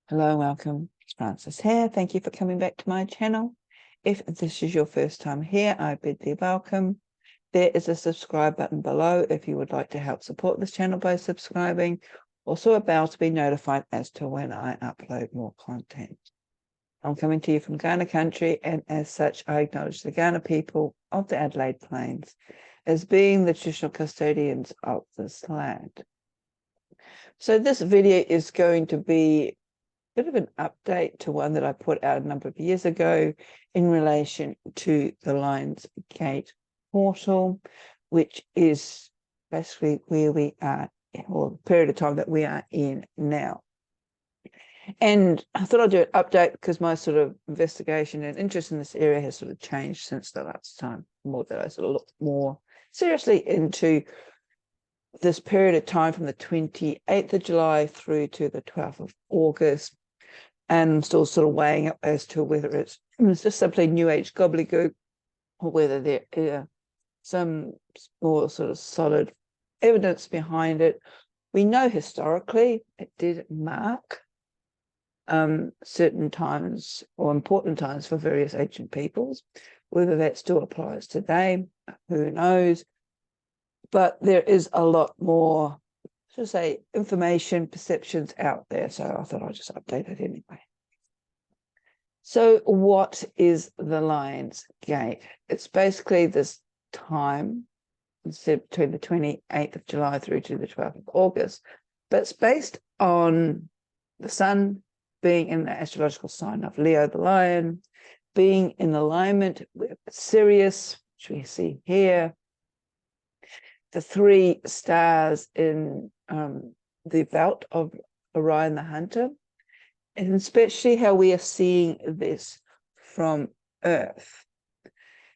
Hello, welcome. It's Francis here. Thank you for coming back to my channel. If this is your first time here, I bid thee welcome. There is a subscribe button below if you would like to help support this channel by subscribing. Also a bell to be notified as to when I upload more content. I'm coming to you from Ghana country, and as such, I acknowledge the Ghana people of the Adelaide Plains as being the traditional custodians of this land. So this video is going to be bit of an update to one that I put out a number of years ago in relation to the Lions Gate portal, which is basically where we are, or the period of time that we are in now. And I thought I'd do an update because my sort of investigation and interest in this area has sort of changed since the last time, more that I sort of looked more seriously into this period of time from the 28th of July through to the 12th of August. And I'm still sort of weighing up as to whether it's just simply New Age gobbledygook or whether there is some more sort of solid evidence behind it. We know historically it did mark certain times or important times for various ancient peoples. Whether that still applies today, who knows? But there is a lot more, should I say, information, perceptions out there. So I thought I'd just update it anyway. So what is the Lions Gate? It's basically this time between the 28th of July through to the 12th of August, but it's based on the sun being in the astrological sign of Leo the Lion, being in alignment with Sirius, which we see here, the three stars in the belt of Orion the Hunter, and especially how we are seeing this from Earth.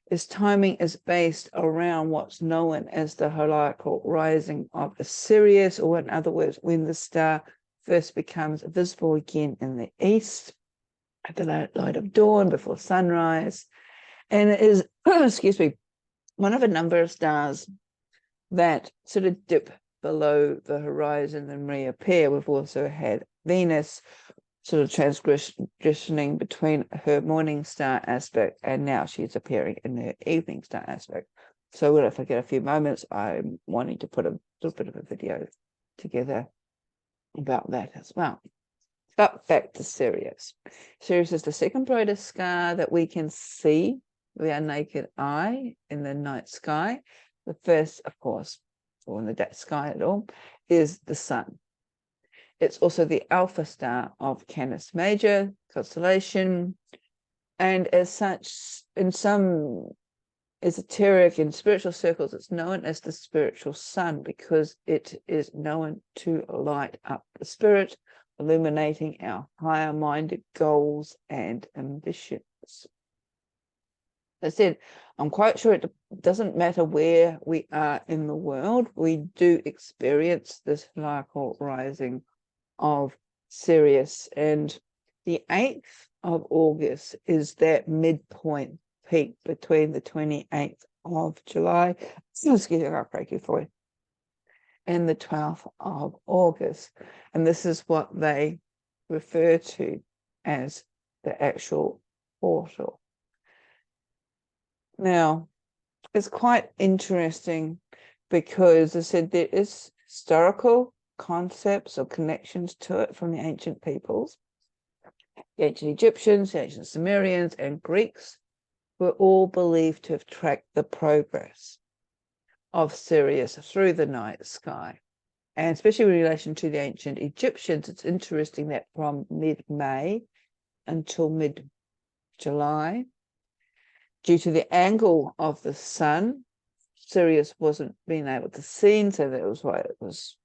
This timing is based around what's known as the heliacal rising of Sirius, or in other words, when the star first becomes visible again in the east at the light of dawn before sunrise. And it is, excuse me, one of a number of stars that sort of dip below the horizon and reappear. We've also had Venus sort of transitioning between her morning star aspect, and now she's appearing in her evening star aspect. So if I get a few moments, I'm wanting to put a little bit of a video together about that as well. But back to Sirius. Sirius is the second brightest star that we can see with our naked eye in the night sky. The first, of course, or in the sky at all, is the sun. It's also the alpha star of Canis Major constellation, and as such, in some esoteric and spiritual circles, it's known as the spiritual sun because it is known to light up the spirit, illuminating our higher-minded goals and ambitions. As I said, I'm quite sure it doesn't matter where we are in the world, we do experience this heliacal rising of Sirius, and the 8th of August is that midpoint peak between the 28th of July, excuse me, I'll break it for you, and the 12th of August. And this is what they refer to as the actual portal. Now, it's quite interesting because, as I said, there is historical concepts or connections to it from the ancient peoples. The ancient Egyptians, the ancient Sumerians, and Greeks were all believed to have tracked the progress of Sirius through the night sky. And especially in relation to the ancient Egyptians, it's interesting that from mid-May until mid-July, due to the angle of the sun, Sirius wasn't being able to see, so that was why it was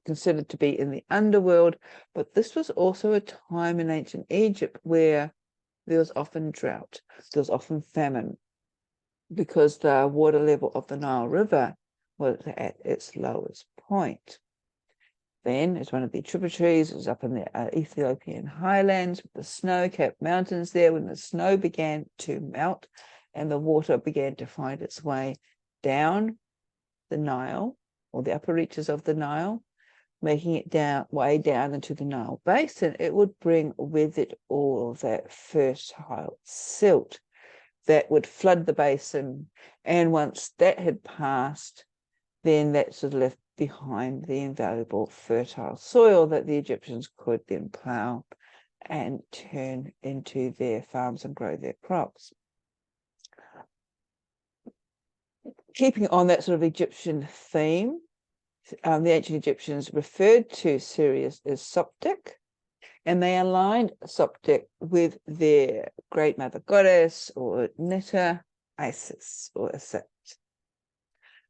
considered to be in the underworld. But this was also a time in ancient Egypt where there was often drought, there was often famine, because the water level of the Nile River was at its lowest point. Then, as one of the tributaries, it was up in the Ethiopian highlands with the snow-capped mountains there, when the snow began to melt and the water began to find its way down the Nile, or the upper reaches of the Nile, making it way down into the Nile Basin, it would bring with it all of that fertile silt that would flood the basin. And once that had passed, then that sort of left behind the invaluable fertile soil that the Egyptians could then plough and turn into their farms and grow their crops. Keeping on that sort of Egyptian theme, the ancient Egyptians referred to Sirius as Soptic, and they aligned Soptic with their great mother goddess, or Netta, Isis, or Iset.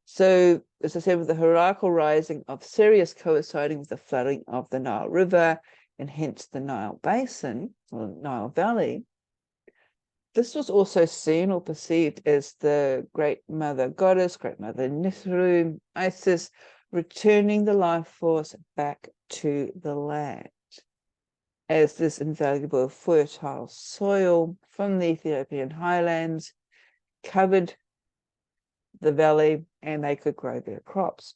So, as I said, with the heliacal rising of Sirius coinciding with the flooding of the Nile River, and hence the Nile Basin, or Nile Valley, this was also seen or perceived as the great mother goddess, great mother Nithru, Isis, returning the life force back to the land, as this invaluable fertile soil from the Ethiopian highlands covered the valley and they could grow their crops.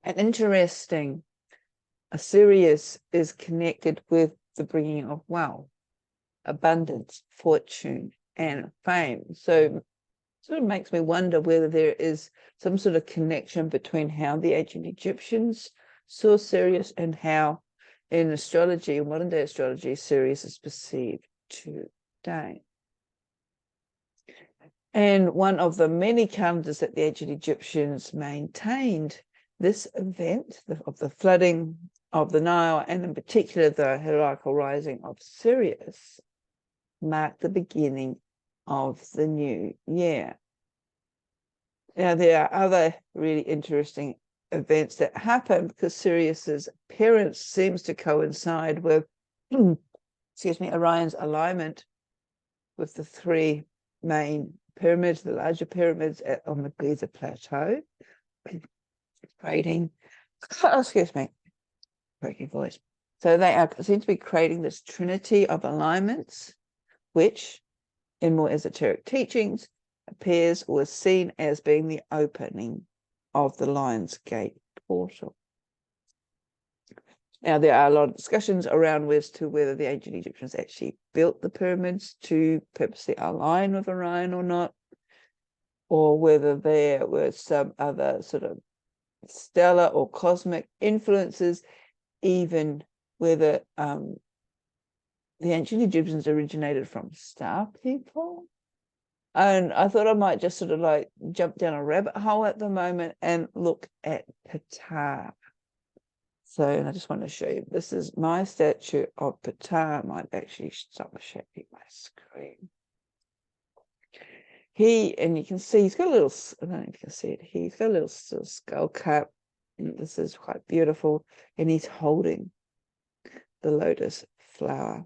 And interesting, Sirius is connected with the bringing of wealth, abundance, fortune, and fame. So sort of makes me wonder whether there is some sort of connection between how the ancient Egyptians saw Sirius and how in astrology, modern day astrology, Sirius is perceived today. And one of the many calendars that the ancient Egyptians maintained, this event of the flooding of the Nile, and in particular the heliacal rising of Sirius, marked the beginning of the new year. Now, there are other really interesting events that happen because Sirius's appearance seems to coincide with, Orion's alignment with the three main pyramids, the larger pyramids on the Giza Plateau, creating, breaking voice. So they seem to be creating this trinity of alignments, which in more esoteric teachings appears or is seen as being the opening of the Lion's Gate portal. Now, there are a lot of discussions around as to whether the ancient Egyptians actually built the pyramids to purposely align with Orion or not, or whether there were some other sort of stellar or cosmic influences, even whether the ancient Egyptians originated from star people. And I thought I might just sort of like jump down a rabbit hole at the moment and look at Ptah. So, and I just want to show you, this is my statue of Ptah. I might actually stop sharing my screen. And you can see, he's got a little, I don't know if you can see it here, he's got a little skull cap. And this is quite beautiful. And he's holding the lotus flower,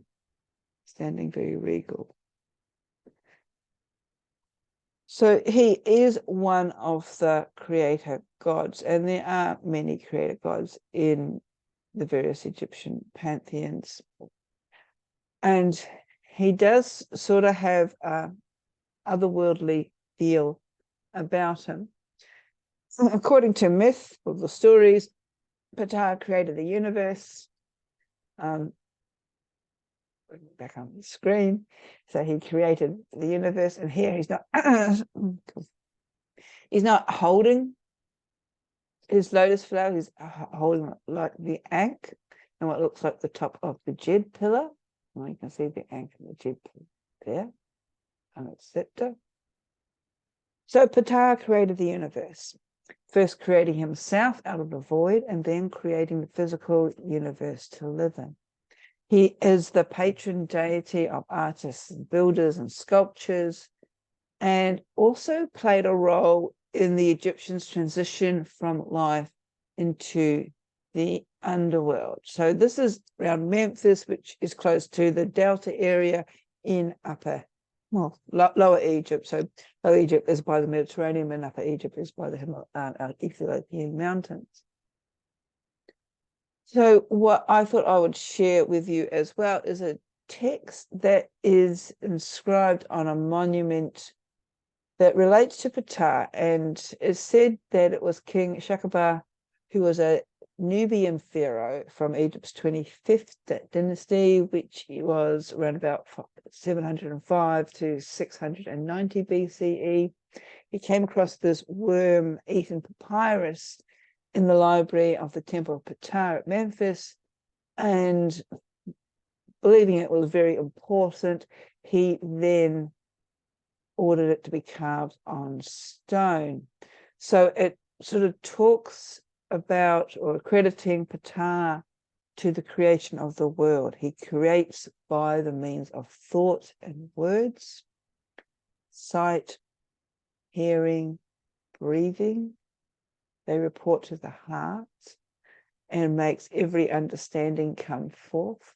standing very regal. So he is one of the creator gods, and there are many creator gods in the various Egyptian pantheons. And he does sort of have an otherworldly feel about him. According to myth or the stories, Ptah created the universe. Back on the screen. So he created the universe, and here he's not holding his lotus flower, he's holding like the ankh and what looks like the top of the Jed pillar. Well, you can see the ankh and the Jed pillar there, and its scepter. So Ptah created the universe, first creating himself out of the void and then creating the physical universe to live in. He is the patron deity of artists and builders and sculptors, and also played a role in the Egyptians' transition from life into the underworld. So this is around Memphis, which is close to the Delta area in Lower Egypt. So Lower Egypt is by the Mediterranean, and Upper Egypt is by the Ethiopian mountains. So what I thought I would share with you as well is a text that is inscribed on a monument that relates to Ptah, and it's said that it was King Shakaba, who was a Nubian pharaoh from Egypt's 25th dynasty, which was around about 705 to 690 BCE. He came across this worm-eaten papyrus in the library of the Temple of Ptah at Memphis, and believing it was very important, he then ordered it to be carved on stone. So it sort of talks about, or accrediting Ptah to the creation of the world. He creates by the means of thought and words, sight, hearing, breathing. They report to the heart and makes every understanding come forth.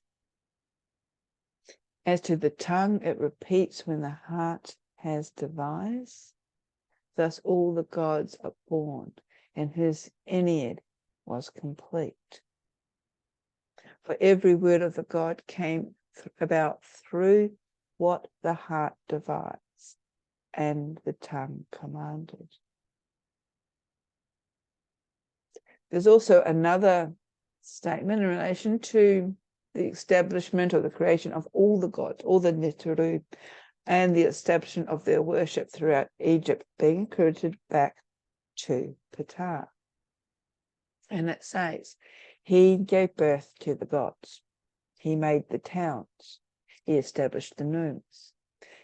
As to the tongue, it repeats when the heart has devised. Thus all the gods are born, and his Ennead was complete. For every word of the god came about through what the heart devised and the tongue commanded. There's also another statement in relation to the establishment or the creation of all the gods, all the Neteru, and the establishment of their worship throughout Egypt, being accredited back to Ptah. And it says, he gave birth to the gods. He made the towns. He established the nomes.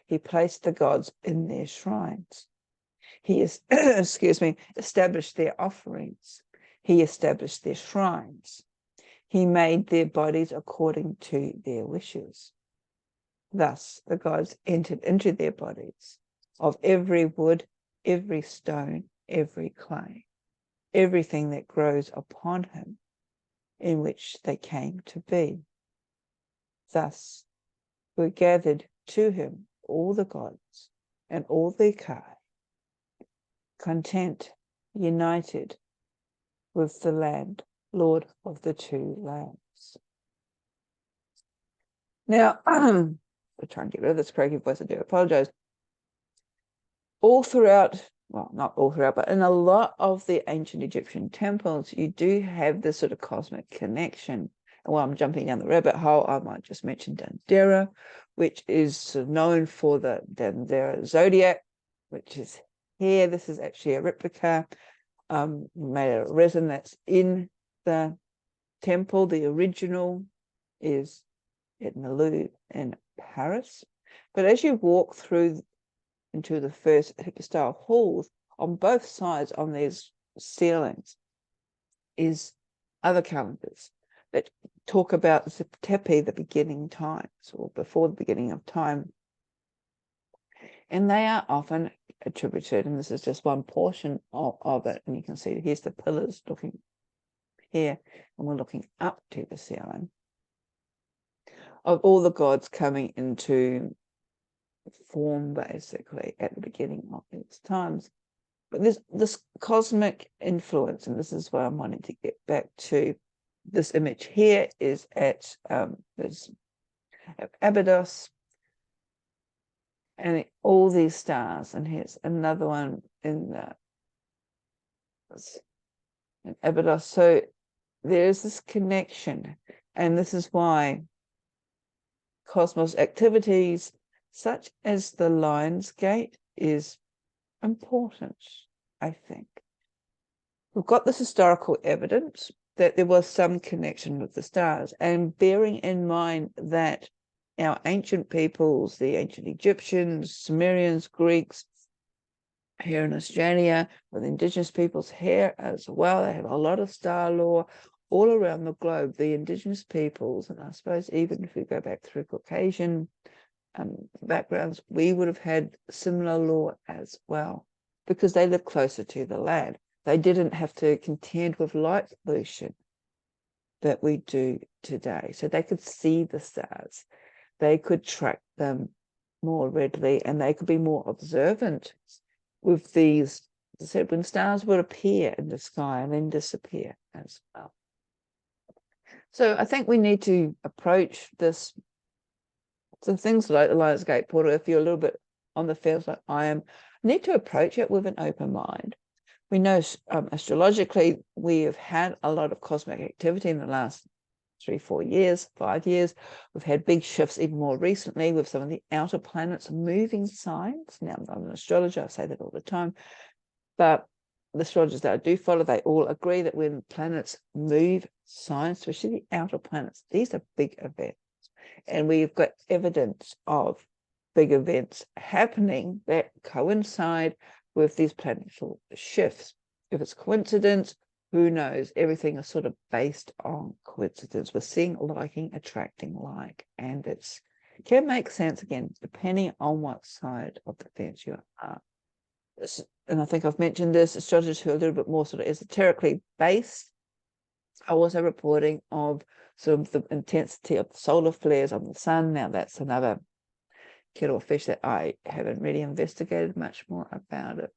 He placed the gods in their shrines. He established their offerings. He established their shrines. He made their bodies according to their wishes. Thus the gods entered into their bodies of every wood, every stone, every clay, everything that grows upon him, in which they came to be. Thus were gathered to him all the gods and all their kind, content, united with the land, Lord of the two lands. Now, I'll try and get rid of this croaky voice, I do apologize. All throughout, well, not all throughout, but in a lot of the ancient Egyptian temples, you do have this sort of cosmic connection. And while I'm jumping down the rabbit hole, I might just mention Dendera, which is sort of known for the Dendera zodiac, which is here. This is actually a replica made out of resin that's in the temple. The original is at the Louvre in Paris. But as you walk through into the first hypostyle halls, on both sides on these ceilings is other calendars that talk about Tepe, the beginning times, or before the beginning of time. And they are often attributed, and this is just one portion of it, and you can see here's the pillars looking here, and we're looking up to the ceiling, of all the gods coming into form, basically, at the beginning of these times. But this cosmic influence, and this is what I'm wanting to get back to. This image here is at Abydos, and all these stars, and here's another one in Abydos. So there's this connection, and this is why cosmos activities such as the Lion's Gate is important, I think. We've got this historical evidence that there was some connection with the stars, and bearing in mind that our ancient peoples, the ancient Egyptians, Sumerians, Greeks, here in Australia, with indigenous peoples here as well, they have a lot of star lore all around the globe. The indigenous peoples, and I suppose even if we go back through Caucasian backgrounds, we would have had similar lore as well, because they lived closer to the land. They didn't have to contend with light pollution that we do today. So they could see the stars. They could track them more readily, and they could be more observant with these. As I said, when stars would appear in the sky and then disappear as well. So I think we need to approach this. So things like the Lion's Gate portal, if you're a little bit on the fence like I am, need to approach it with an open mind. We know astrologically we have had a lot of cosmic activity in the last 3, 4 years, 5 years. We've had big shifts even more recently with some of the outer planets moving signs. Now, I'm an astrologer, I say that all the time, but the astrologers that I do follow, they all agree that when planets move signs, especially the outer planets, these are big events. And we've got evidence of big events happening that coincide with these planetary shifts. If it's coincidence, who knows? Everything is sort of based on coincidence. We're seeing liking, attracting like, and it can make sense again, depending on what side of the fence you are. And I think I've mentioned this, astrologers who are a little bit more sort of esoterically based are also reporting of sort of the intensity of the solar flares on the sun. Now that's another kettle of fish that I haven't really investigated much more about it.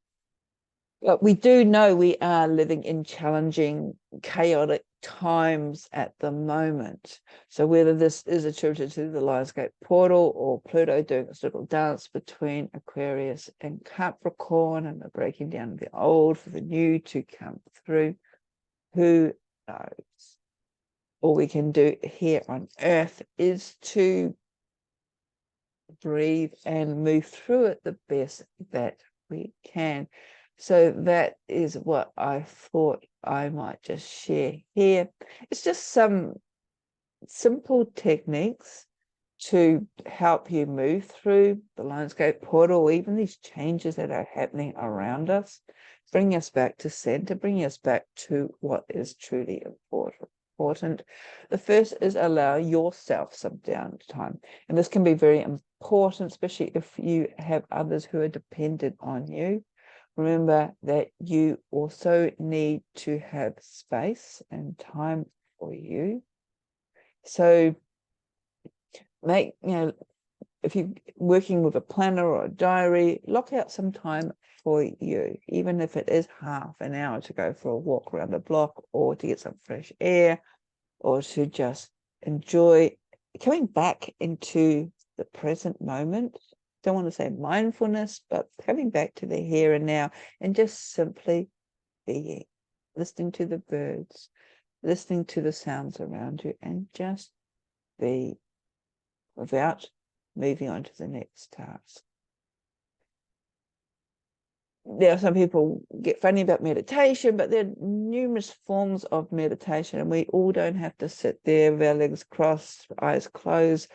But we do know we are living in challenging, chaotic times at the moment. So whether this is attributed to the Lionsgate portal or Pluto doing its little dance between Aquarius and Capricorn and the breaking down of the old for the new to come through, who knows? All we can do here on Earth is to breathe and move through it the best that we can. So that is what I thought I might just share here. It's just some simple techniques to help you move through the Lionsgate portal, or even these changes that are happening around us, bring us back to center, bring us back to what is truly important. The first is allow yourself some downtime. And this can be very important, especially if you have others who are dependent on you. Remember that you also need to have space and time for you. So make, if you're working with a planner or a diary, lock out some time for you, even if it is half an hour to go for a walk around the block or to get some fresh air or to just enjoy coming back into the present moment. Don't want to say mindfulness, but coming back to the here and now and just simply being, listening to the birds, listening to the sounds around you, and just be without moving on to the next task. There are some people get funny about meditation, but there are numerous forms of meditation, and we all don't have to sit there with our legs crossed, eyes closed,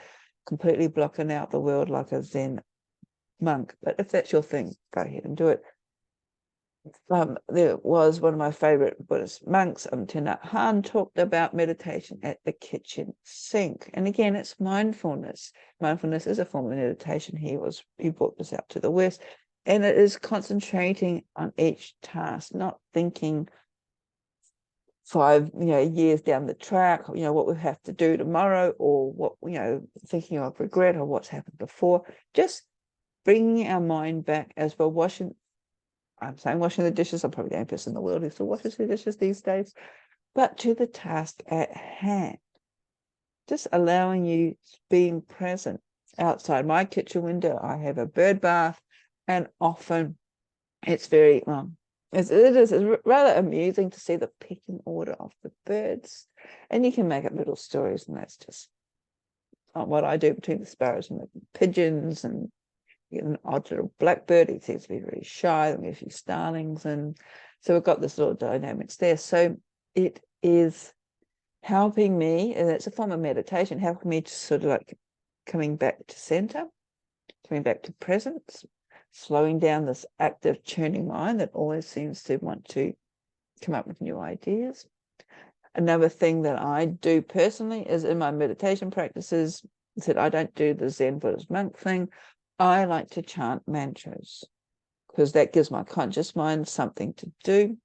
completely blocking out the world like a Zen monk. But if that's your thing, go ahead and do it. There was one of my favorite Buddhist monks, Thich Han, talked about meditation at the kitchen sink. And again, it's mindfulness. Mindfulness is a form of meditation. He brought this out to the West, and it is concentrating on each task, not thinking 5 years down the track, what we have to do tomorrow, or what, thinking of regret or what's happened before. Just bringing our mind back as we're washing. I'm saying washing the dishes. I'm probably the only person in the world who still washes the dishes these days. But to the task at hand, just allowing you being present. Outside my kitchen window, I have a bird bath, and often it's very it is rather amusing to see the pecking order of the birds, and you can make up little stories, and that's just what I do between the sparrows and the pigeons. And you get an odd little blackbird. He seems to be very shy. Then we have a few starlings, and so we've got this little dynamics there. So it is helping me, and it's a form of meditation, helping me to sort of like coming back to center, coming back to presence, slowing down this active churning mind that always seems to want to come up with new ideas. Another thing that I do personally is in my meditation practices, that I don't do the Zen Buddhist monk thing. I like to chant mantras because that gives my conscious mind something to do,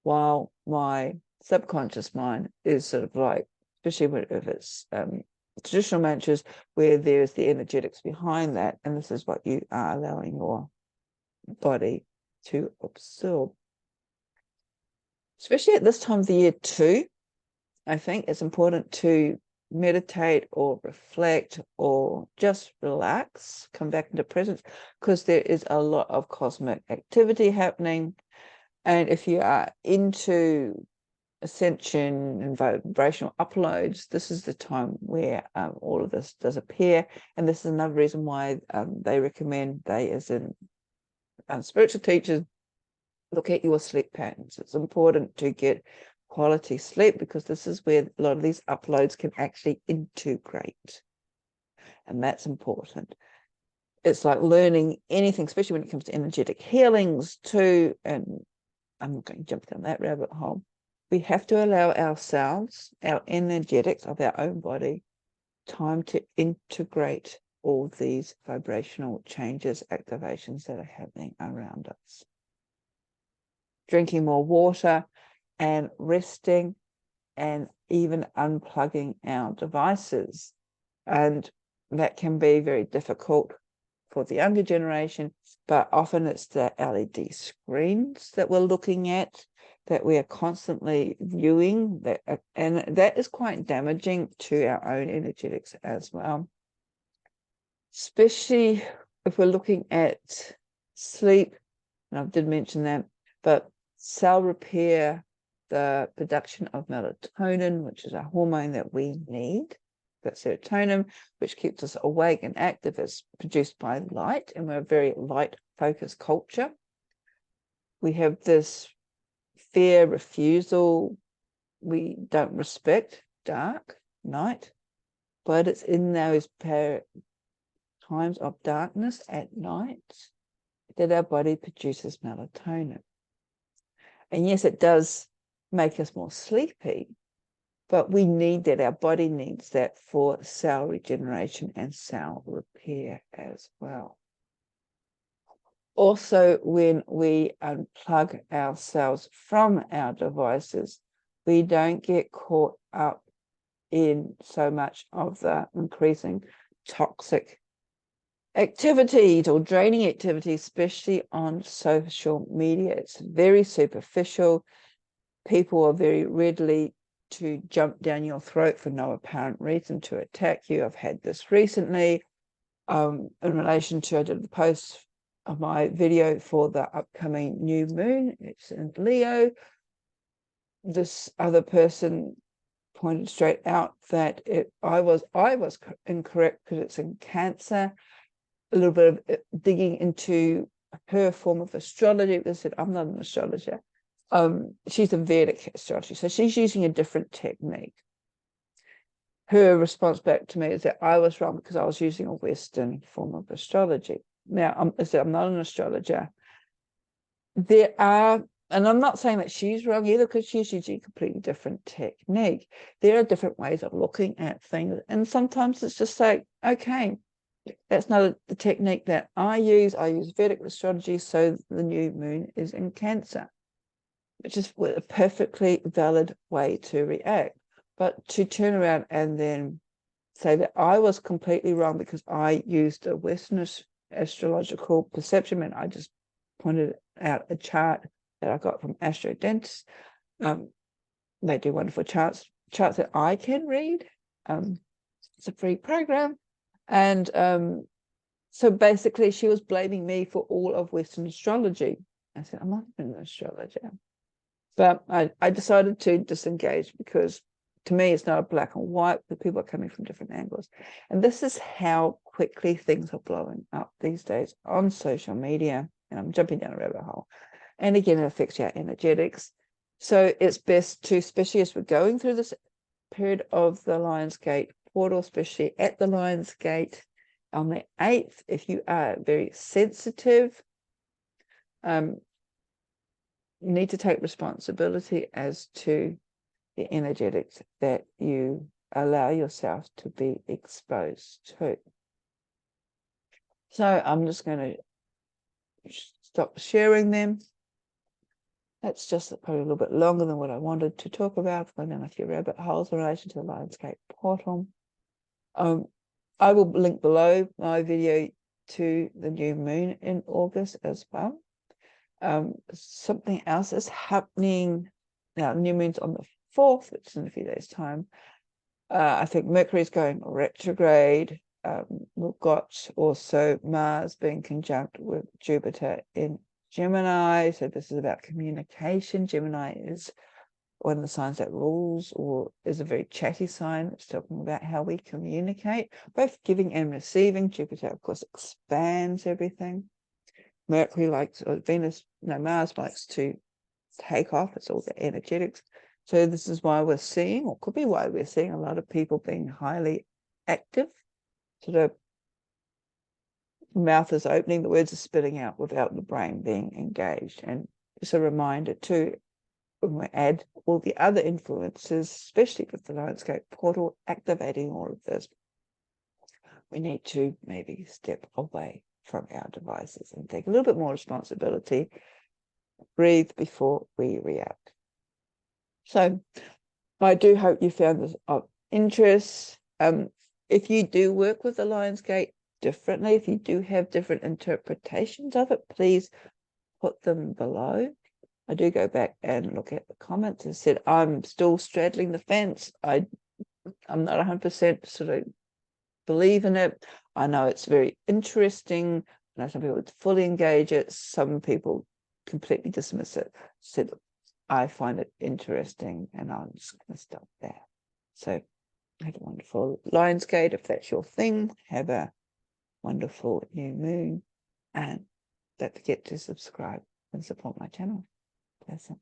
while my subconscious mind is sort of like, especially if it's traditional mantras where there's the energetics behind that, and this is what you are allowing your body to absorb. Especially at this time of the year too, I think it's important to meditate or reflect or just relax, come back into presence, because there is a lot of cosmic activity happening. And if you are into ascension and vibrational uploads, this is the time where all of this does appear. And this is another reason why they recommend, they as in spiritual teachers, look at your sleep patterns. It's important to get quality sleep, because this is where a lot of these uploads can actually integrate. And that's important. It's like learning anything, especially when it comes to energetic healings too. And I'm not going to jump down that rabbit hole. We have to allow ourselves, our energetics of our own body, time to integrate all these vibrational changes, activations that are happening around us. Drinking more water and resting, and even unplugging our devices. And that can be very difficult for the younger generation, but often it's the LED screens that we're looking at, that we are constantly viewing, and that is quite damaging to our own energetics as well. Especially if we're looking at sleep, and I did mention that, but cell repair, the production of melatonin, which is a hormone that we need, that serotonin, which keeps us awake and active, is produced by light, and we're a very light-focused culture. We have this fear, refusal, we don't respect dark, night, but it's in those times of darkness at night that our body produces melatonin. And yes, it does make us more sleepy, but we need that, our body needs that for cell regeneration and cell repair as well. Also, when we unplug ourselves from our devices, we don't get caught up in so much of the increasing toxic activities or draining activities, especially on social media. It's very superficial. People are very readily to jump down your throat for no apparent reason to attack you. I've had this recently in relation to, I did the post of my video for the upcoming new moon. It's in Leo. This other person pointed straight out that I was incorrect because it's in Cancer. A little bit of digging into her form of astrology. They said, I'm not an astrologer. She's a Vedic astrology, so she's using a different technique. Her response back to me is that I was wrong because I was using a Western form of astrology. Now, I said, I'm not an astrologer. There are, and I'm not saying that she's wrong either, because she's using a completely different technique. There are different ways of looking at things, and sometimes it's just like, okay, that's not the technique that I use. I use Vedic astrology, so the new moon is in Cancer, which is a perfectly valid way to react. But to turn around and then say that I was completely wrong because I used a Western astrological perception, and I just pointed out a chart that I got from Astro Dentists. They do wonderful charts that I can read. It's a free program. And so basically she was blaming me for all of Western astrology. I said, I'm not an astrologer. But I decided to disengage, because to me it's not a black and white, but people are coming from different angles. And this is how quickly things are blowing up these days on social media. And I'm jumping down a rabbit hole. And again, it affects your energetics. So it's best to, especially as we're going through this period of the Lionsgate portal, especially at the Lionsgate on the 8th, if you are very sensitive, you need to take responsibility as to the energetics that you allow yourself to be exposed to. So I'm just going to stop sharing them. That's just probably a little bit longer than what I wanted to talk about. I've gone down a few rabbit holes in relation to the Lionsgate portal. I will link below my video to the new moon in August as well. Something else is happening now. New moon's on the 4th, which is in a few days' time. I think Mercury is going retrograde. We've got also Mars being conjunct with Jupiter in Gemini. So this is about communication. Gemini is one of the signs that rules or is a very chatty sign. It's talking about how we communicate, both giving and receiving. Jupiter, of course, expands everything. Mercury likes, or Venus, no, Mars likes to take off. It's all the energetics. So this is why we're seeing, or could be why we're seeing a lot of people being highly active. Sort of mouth is opening, the words are spitting out without the brain being engaged. And it's a reminder too, when we add all the other influences, especially with the Lionsgate portal activating all of this, we need to maybe step away from our devices and take a little bit more responsibility, breathe before we react. So I do hope you found this of interest. If you do work with the Lionsgate differently, if you do have different interpretations of it, please put them below. I do go back and look at the comments and said, I'm still straddling the fence. I'm not 100% sort of believe in it. I know it's very interesting. I know some people would fully engage it. Some people completely dismiss it. Said, I find it interesting and I'm just going to stop there. So have a wonderful Lionsgate if that's your thing. Have a wonderful new moon. And don't forget to subscribe and support my channel. Blessings.